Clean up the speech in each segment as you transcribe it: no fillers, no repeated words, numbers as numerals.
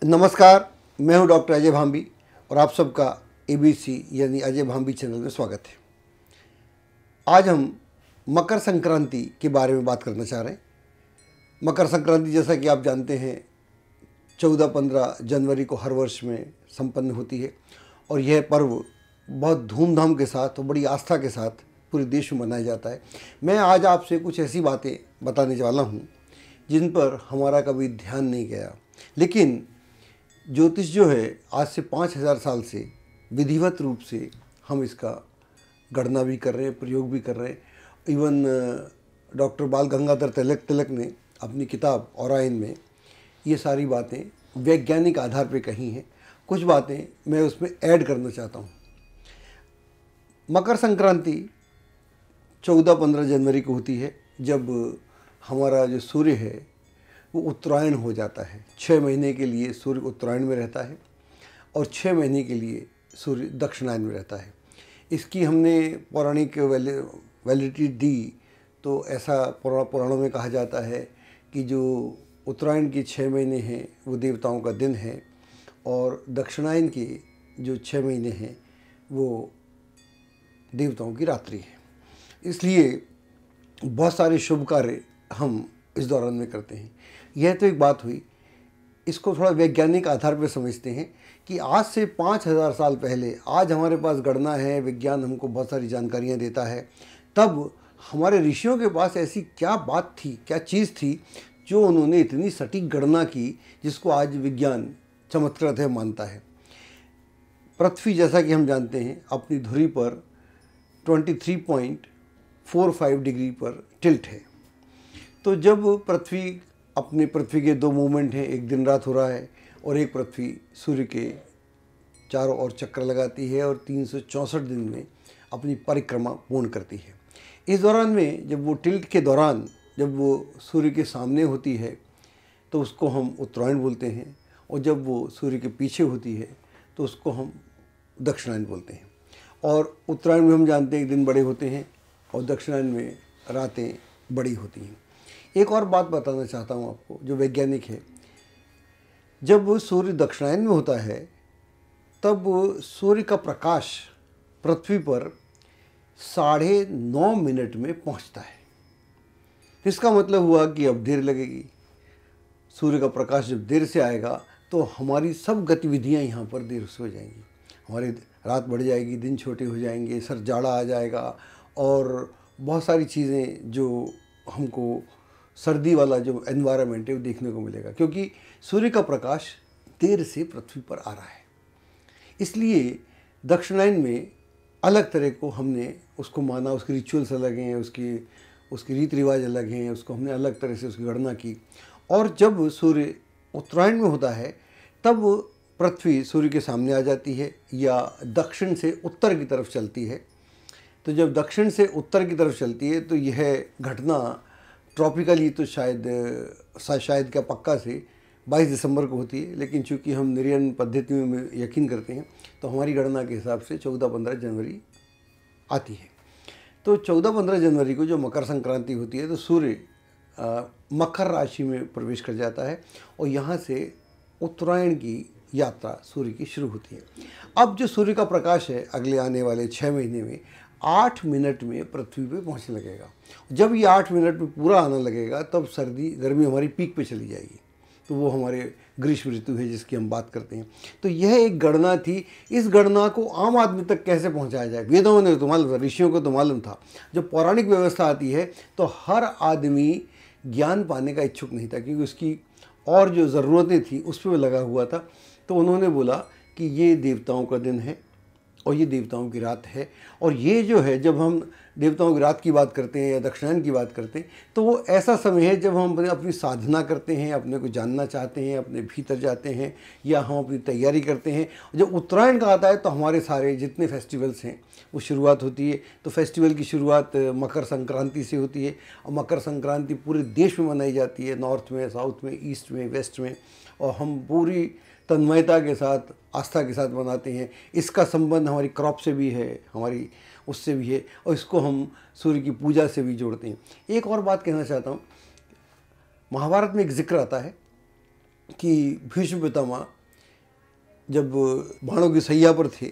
नमस्कार, मैं हूं डॉक्टर अजय भांबी और आप सबका ABC यानी अजय भांबी चैनल में स्वागत है। आज हम मकर संक्रांति के बारे में बात करना चाह रहे हैं। मकर संक्रांति जैसा कि आप जानते हैं 14-15 जनवरी को हर वर्ष में संपन्न होती है और यह पर्व बहुत धूमधाम के साथ और बड़ी आस्था के साथ पूरे देश में मनाया जाता है। मैं आज आपसे कुछ ऐसी बातें बताने वाला हूँ जिन पर हमारा कभी ध्यान नहीं गया, लेकिन ज्योतिष जो है आज से 5000 साल से विधिवत रूप से हम इसका गणना भी कर रहे हैं, प्रयोग भी कर रहे हैं। इवन डॉक्टर बाल गंगाधर तिलक ने अपनी किताब ओरायन में ये सारी बातें वैज्ञानिक आधार पे कही हैं। कुछ बातें मैं उसमें ऐड करना चाहता हूँ। मकर संक्रांति 14-15 जनवरी को होती है, जब हमारा जो सूर्य है वो उत्तरायण हो जाता है। 6 महीने के लिए सूर्य उत्तरायण में रहता है और 6 महीने के लिए सूर्य दक्षिणायन में रहता है। इसकी हमने पौराणिक वैलिडिटी दी तो ऐसा पुराणों में कहा जाता है कि जो उत्तरायण के 6 महीने हैं वो देवताओं का दिन है और दक्षिणायन के जो 6 महीने हैं वो देवताओं की रात्रि है। इसलिए बहुत सारे शुभ कार्य हम इस दौरान में करते हैं। यह तो एक बात हुई। इसको थोड़ा वैज्ञानिक आधार पर समझते हैं कि आज से 5000 साल पहले, आज हमारे पास गणना है, विज्ञान हमको बहुत सारी जानकारियाँ देता है, तब हमारे ऋषियों के पास ऐसी क्या बात थी, क्या चीज़ थी जो उन्होंने इतनी सटीक गणना की, जिसको आज विज्ञान चमत्कृत है मानता है। पृथ्वी जैसा कि हम जानते हैं अपनी धुरी पर 23.45 डिग्री पर टिल्ट है। तो जब पृथ्वी अपने पृथ्वी के 2 मूवमेंट हैं, एक दिन रात हो रहा है और एक पृथ्वी सूर्य के चारों ओर चक्कर लगाती है और 364 दिन में अपनी परिक्रमा पूर्ण करती है। इस दौरान में जब वो टिल्ट के दौरान जब वो सूर्य के सामने होती है तो उसको हम उत्तरायण बोलते हैं और जब वो सूर्य के पीछे होती है तो उसको हम दक्षिणायन बोलते हैं। और उत्तरायण में हम जानते हैं दिन बड़े होते हैं और दक्षिणायन में रातें बड़ी होती हैं। एक और बात बताना चाहता हूँ आपको जो वैज्ञानिक है। जब सूर्य दक्षिणायन में होता है तब सूर्य का प्रकाश पृथ्वी पर 9.5 मिनट में पहुँचता है। इसका मतलब हुआ कि अब देर लगेगी। सूर्य का प्रकाश जब देर से आएगा तो हमारी सब गतिविधियाँ यहाँ पर देर से हो जाएंगी। हमारी रात बढ़ जाएगी, दिन छोटे हो जाएंगे, सर जाड़ा आ जाएगा और बहुत सारी चीज़ें जो हमको सर्दी वाला जो एनवायरनमेंट है वो देखने को मिलेगा, क्योंकि सूर्य का प्रकाश देर से पृथ्वी पर आ रहा है। इसलिए दक्षिणायन में अलग तरह को हमने उसको माना, उसके रिचुअल्स अलग हैं, उसके रीति रिवाज अलग हैं, उसको हमने अलग तरह से उसकी गणना की। और जब सूर्य उत्तरायण में होता है तब पृथ्वी सूर्य के सामने आ जाती है या दक्षिण से उत्तर की तरफ चलती है। तो जब दक्षिण से उत्तर की तरफ चलती है तो यह घटना ट्रॉपिकली तो शायद क्या पक्का से 22 दिसंबर को होती है, लेकिन चूंकि हम निर्यन पद्धतियों में यकीन करते हैं तो हमारी गणना के हिसाब से 14-15 जनवरी आती है। तो 14-15 जनवरी को जो मकर संक्रांति होती है तो सूर्य मकर राशि में प्रवेश कर जाता है और यहाँ से उत्तरायण की यात्रा सूर्य की शुरू होती है। अब जो सूर्य का प्रकाश है अगले आने वाले 6 महीने में 8 मिनट में पृथ्वी पे पहुंचने लगेगा। जब ये 8 मिनट में पूरा आने लगेगा तब सर्दी गर्मी हमारी पीक पे चली जाएगी। तो वो हमारे ग्रीष्म ऋतु है जिसकी हम बात करते हैं। तो यह एक गणना थी। इस गणना को आम आदमी तक कैसे पहुंचाया जाए, वेदों ने तो मालूम था, ऋषियों को तो मालूम था। जब पौराणिक व्यवस्था आती है तो हर आदमी ज्ञान पाने का इच्छुक नहीं था, क्योंकि उसकी और जो ज़रूरतें थी उस पर लगा हुआ था। तो उन्होंने बोला कि ये देवताओं का दिन है और ये देवताओं की रात है। और ये जो है, जब हम देवताओं की रात की बात करते हैं या दक्षिणायन की बात करते हैं तो वो ऐसा समय है जब हम अपनी साधना करते हैं, अपने को जानना चाहते हैं, अपने भीतर जाते हैं या हम अपनी तैयारी करते हैं। जब उत्तरायण का आता है तो हमारे सारे जितने फेस्टिवल्स हैं वो शुरुआत होती है। तो फेस्टिवल की शुरुआत मकर संक्रांति से होती है और मकर संक्रांति पूरे देश में मनाई जाती है, नॉर्थ में, साउथ में, ईस्ट में, वेस्ट में, और हम पूरी तन्मयता के साथ, आस्था के साथ मनाते हैं। इसका संबंध हमारी क्रॉप से भी है, हमारी उससे भी है, और इसको हम सूर्य की पूजा से भी जोड़ते हैं। एक और बात कहना चाहता हूँ, महाभारत में एक जिक्र आता है कि भीष्म पितामह जब बाणों की सैया पर थे,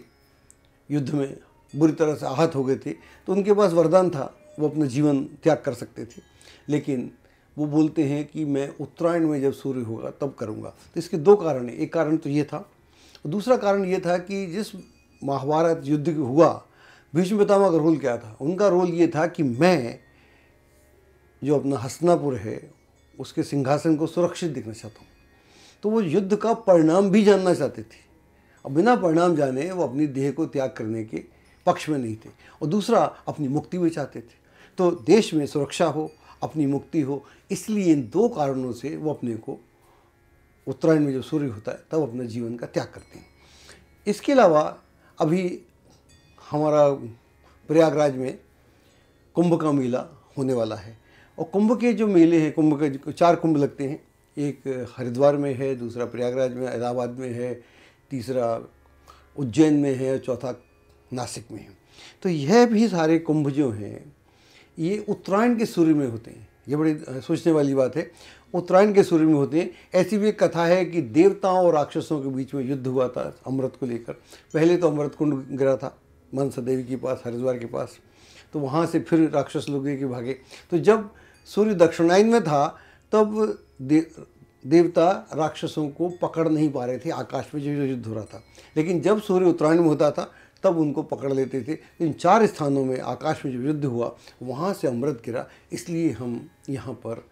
युद्ध में बुरी तरह से आहत हो गए थे, तो उनके पास वरदान था, वो अपना जीवन त्याग कर सकते थे, लेकिन वो बोलते हैं कि मैं उत्तरायण में जब सूर्य होगा तब करूँगा। तो इसके दो कारण हैं। एक कारण तो ये था, और दूसरा कारण ये था कि जिस महाभारत युद्ध हुआ, भीष्म पितामह का रोल क्या था? उनका रोल ये था कि मैं जो अपना हस्तिनापुर है उसके सिंहासन को सुरक्षित देखना चाहता हूँ। तो वो युद्ध का परिणाम भी जानना चाहते थे, और बिना परिणाम जाने वो अपनी देह को त्याग करने के पक्ष में नहीं थे। और दूसरा, अपनी मुक्ति भी चाहते थे। तो देश में सुरक्षा हो, अपनी मुक्ति हो, इसलिए इन दो कारणों से वो अपने को उत्तरायण में जब सूर्य होता है तब अपने जीवन का त्याग करते हैं। इसके अलावा अभी हमारा प्रयागराज में कुंभ का मेला होने वाला है, और कुंभ के जो मेले हैं, कुंभ के 4 कुंभ लगते हैं। एक हरिद्वार में है, दूसरा प्रयागराज में, इलाहाबाद में है, तीसरा उज्जैन में है, और चौथा नासिक में है। तो यह भी सारे कुंभ जो हैं ये उत्तरायण के सूर्य में होते हैं। ये बड़ी सोचने वाली बात है, उत्तरायण के सूर्य में होते हैं। ऐसी भी एक कथा है कि देवताओं और राक्षसों के बीच में युद्ध हुआ था अमृत को लेकर। पहले तो अमृत कुंड गिरा था मनसा देवी के पास, हरिद्वार के पास, तो वहाँ से फिर राक्षस लोग लेके भागे। तो जब सूर्य दक्षिणायन में था तब देवता राक्षसों को पकड़ नहीं पा रहे थे आकाश में जो युद्ध हो रहा था, लेकिन जब सूर्य उत्तरायण में होता था तब उनको पकड़ लेते थे। इन 4 स्थानों में आकाश में जो युद्ध हुआ वहाँ से अमृत गिरा, इसलिए हम यहाँ पर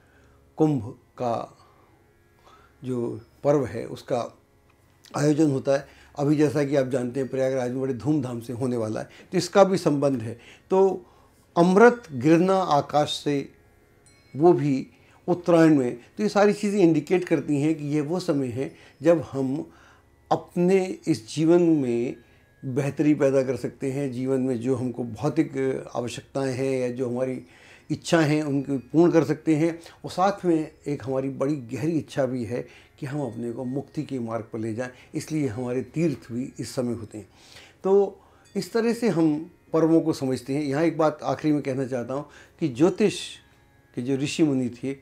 कुंभ का जो पर्व है उसका आयोजन होता है। अभी जैसा कि आप जानते हैं प्रयागराज में बड़े धूमधाम से होने वाला है, तो इसका भी संबंध है। तो अमृत गिरना आकाश से, वो भी उत्तरायण में, तो ये सारी चीज़ें इंडिकेट करती हैं कि ये वो समय है जब हम अपने इस जीवन में बेहतरी पैदा कर सकते हैं। जीवन में जो हमको भौतिक आवश्यकताएं हैं या जो हमारी इच्छाएं हैं उनको पूर्ण कर सकते हैं, और साथ में एक हमारी बड़ी गहरी इच्छा भी है कि हम अपने को मुक्ति के मार्ग पर ले जाएं। इसलिए हमारे तीर्थ भी इस समय होते हैं। तो इस तरह से हम पर्वों को समझते हैं। यहाँ एक बात आखिरी में कहना चाहता हूँ कि ज्योतिष के जो ऋषि मुनि थे,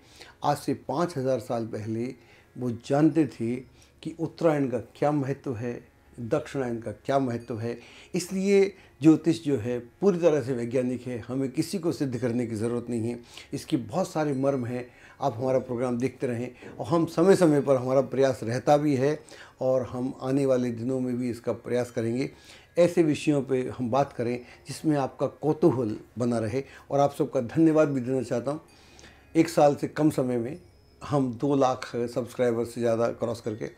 आज से 5000 साल पहले वो जानते थे कि उत्तरायण का क्या महत्व है, दक्षिणायन का क्या महत्व है। इसलिए ज्योतिष जो है पूरी तरह से वैज्ञानिक है, हमें किसी को सिद्ध करने की ज़रूरत नहीं है। इसकी बहुत सारे मर्म हैं। आप हमारा प्रोग्राम देखते रहें, और हम समय समय पर हमारा प्रयास रहता भी है, और हम आने वाले दिनों में भी इसका प्रयास करेंगे। ऐसे विषयों पे हम बात करें जिसमें आपका कौतूहल बना रहे। और आप सबका धन्यवाद भी देना चाहता हूँ। 1 साल से कम समय में हम 2 लाख सब्सक्राइबर से ज़्यादा क्रॉस करके,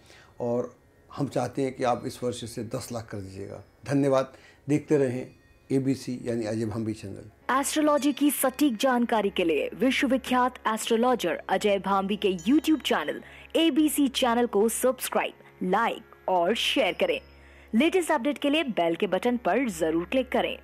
और हम चाहते हैं कि आप इस वर्ष से 10 लाख कर दीजिएगा। धन्यवाद। देखते रहें ABC यानी अजय भांबी चैनल। एस्ट्रोलॉजी की सटीक जानकारी के लिए विश्वविख्यात एस्ट्रोलॉजर अजय भांबी के YouTube चैनल ABC चैनल को सब्सक्राइब, लाइक और शेयर करें। लेटेस्ट अपडेट के लिए बेल के बटन पर जरूर क्लिक करें।